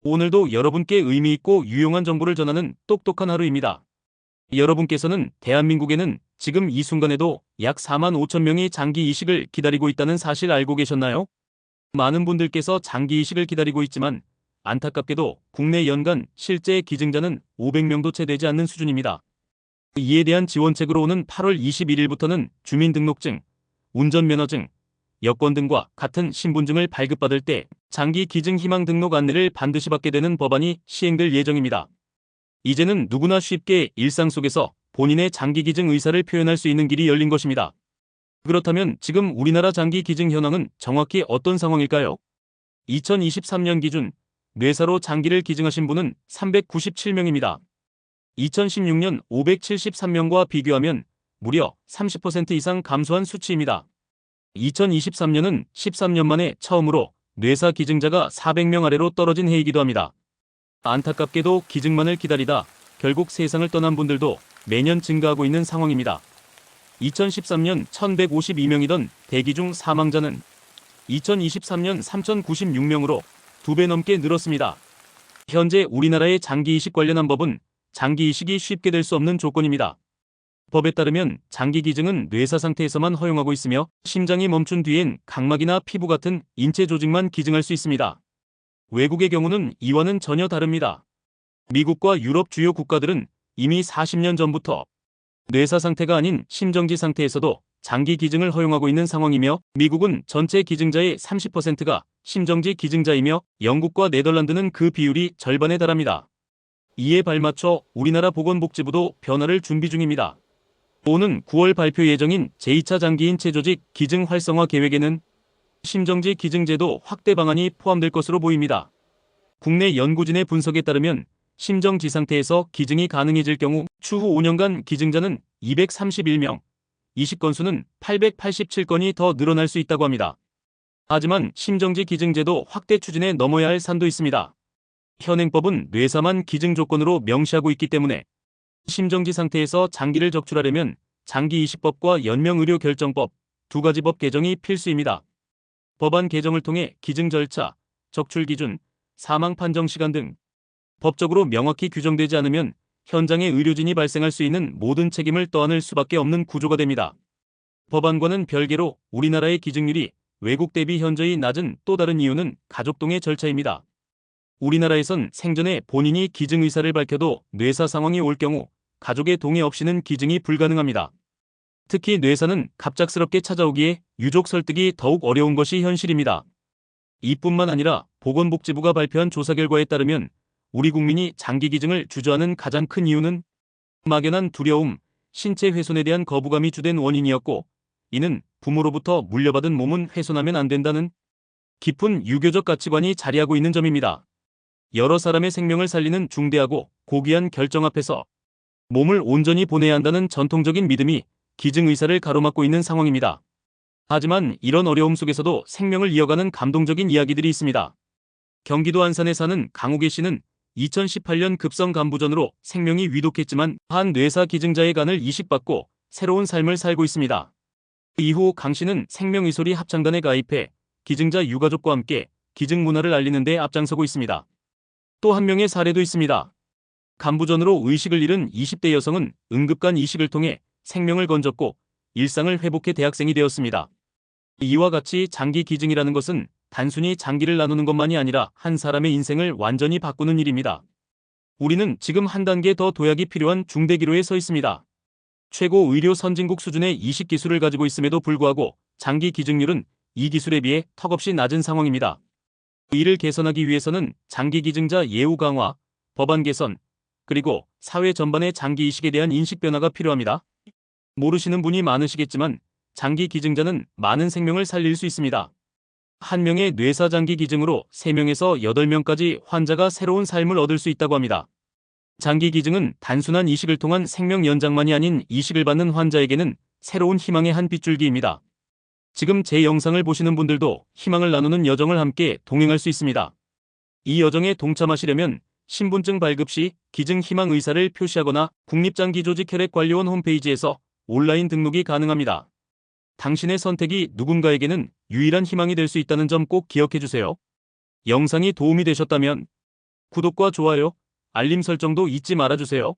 오늘도 여러분께 의미있고 유용한 정보를 전하는 똑똑한 하루입니다. 여러분께서는 대한민국에는 지금 이 순간에도 약 4만 5천 명이 장기 이식을 기다리고 있다는 사실 알고 계셨나요? 많은 분들께서 장기 이식을 기다리고 있지만 안타깝게도 국내 연간 실제 기증자는 500명도 채 되지 않는 수준입니다. 이에 대한 지원책으로 오는 8월 21일부터는 주민등록증, 운전면허증, 여권 등과 같은 신분증을 발급받을 때 장기 기증 희망 등록 안내를 반드시 받게 되는 법안이 시행될 예정입니다. 이제는 누구나 쉽게 일상 속에서 본인의 장기 기증 의사를 표현할 수 있는 길이 열린 것입니다. 그렇다면 지금 우리나라 장기 기증 현황은 정확히 어떤 상황일까요? 2023년 기준 뇌사로 장기를 기증하신 분은 397명입니다. 2016년 573명과 비교하면 무려 30% 이상 감소한 수치입니다. 2023년은 13년 만에 처음으로 뇌사 기증자가 400명 아래로 떨어진 해이기도 합니다. 안타깝게도 기증만을 기다리다 결국 세상을 떠난 분들도 매년 증가하고 있는 상황입니다. 2013년 1152명이던 대기 중 사망자는 2023년 3096명으로 2배 넘게 늘었습니다. 현재 우리나라의 장기 이식 관련한 법은 장기 이식이 쉽게 될 수 없는 조건입니다. 법에 따르면 장기 기증은 뇌사 상태에서만 허용하고 있으며 심장이 멈춘 뒤엔 각막이나 피부 같은 인체 조직만 기증할 수 있습니다. 외국의 경우는 이와는 전혀 다릅니다. 미국과 유럽 주요 국가들은 이미 40년 전부터 뇌사 상태가 아닌 심정지 상태에서도 장기 기증을 허용하고 있는 상황이며 미국은 전체 기증자의 30%가 심정지 기증자이며 영국과 네덜란드는 그 비율이 절반에 달합니다. 이에 발맞춰 우리나라 보건복지부도 변화를 준비 중입니다. 오는 9월 발표 예정인 제2차 장기 인체 조직 기증 활성화 계획에는 심정지 기증제도 확대 방안이 포함될 것으로 보입니다. 국내 연구진의 분석에 따르면 심정지 상태에서 기증이 가능해질 경우 추후 5년간 기증자는 231명, 이식 건수는 887건이 더 늘어날 수 있다고 합니다. 하지만 심정지 기증제도 확대 추진에 넘어야 할 산도 있습니다. 현행법은 뇌사만 기증 조건으로 명시하고 있기 때문에 심정지 상태에서 장기를 적출하려면 장기이식법과 연명의료결정법 두 가지 법 개정이 필수입니다. 법안 개정을 통해 기증 절차, 적출 기준, 사망 판정 시간 등 법적으로 명확히 규정되지 않으면 현장에 의료진이 발생할 수 있는 모든 책임을 떠안을 수밖에 없는 구조가 됩니다. 법안과는 별개로 우리나라의 기증률이 외국 대비 현저히 낮은 또 다른 이유는 가족동의 절차입니다. 우리나라에선 생전에 본인이 기증 의사를 밝혀도 뇌사 상황이 올 경우 가족의 동의 없이는 기증이 불가능합니다. 특히 뇌사는 갑작스럽게 찾아오기에 유족 설득이 더욱 어려운 것이 현실입니다. 이뿐만 아니라 보건복지부가 발표한 조사 결과에 따르면 우리 국민이 장기 기증을 주저하는 가장 큰 이유는 막연한 두려움, 신체 훼손에 대한 거부감이 주된 원인이었고, 이는 부모로부터 물려받은 몸은 훼손하면 안 된다는 깊은 유교적 가치관이 자리하고 있는 점입니다. 여러 사람의 생명을 살리는 중대하고 고귀한 결정 앞에서 몸을 온전히 보내야 한다는 전통적인 믿음이 기증 의사를 가로막고 있는 상황입니다. 하지만 이런 어려움 속에서도 생명을 이어가는 감동적인 이야기들이 있습니다. 경기도 안산에 사는 강우계 씨는 2018년 급성 간부전으로 생명이 위독했지만 한 뇌사 기증자의 간을 이식받고 새로운 삶을 살고 있습니다. 이후 강 씨는 생명의소리 합창단에 가입해 기증자 유가족과 함께 기증 문화를 알리는 데 앞장서고 있습니다. 또 한 명의 사례도 있습니다. 간부전으로 의식을 잃은 20대 여성은 응급간 이식을 통해 생명을 건졌고 일상을 회복해 대학생이 되었습니다. 이와 같이 장기 기증이라는 것은 단순히 장기를 나누는 것만이 아니라 한 사람의 인생을 완전히 바꾸는 일입니다. 우리는 지금 한 단계 더 도약이 필요한 중대기로에 서 있습니다. 최고 의료 선진국 수준의 이식 기술을 가지고 있음에도 불구하고 장기 기증률은 이 기술에 비해 턱없이 낮은 상황입니다. 이를 개선하기 위해서는 장기 기증자 예우 강화, 법안 개선, 그리고 사회 전반의 장기 이식에 대한 인식 변화가 필요합니다. 모르시는 분이 많으시겠지만 장기 기증자는 많은 생명을 살릴 수 있습니다. 한 명의 뇌사 장기 기증으로 3명에서 8명까지 환자가 새로운 삶을 얻을 수 있다고 합니다. 장기 기증은 단순한 이식을 통한 생명 연장만이 아닌 이식을 받는 환자에게는 새로운 희망의 한 빗줄기입니다. 지금 제 영상을 보시는 분들도 희망을 나누는 여정을 함께 동행할 수 있습니다. 이 여정에 동참하시려면 신분증 발급 시 기증 희망 의사를 표시하거나 국립장기조직혈액관리원 홈페이지에서 온라인 등록이 가능합니다. 당신의 선택이 누군가에게는 유일한 희망이 될 수 있다는 점 꼭 기억해 주세요. 영상이 도움이 되셨다면 구독과 좋아요, 알림 설정도 잊지 말아주세요.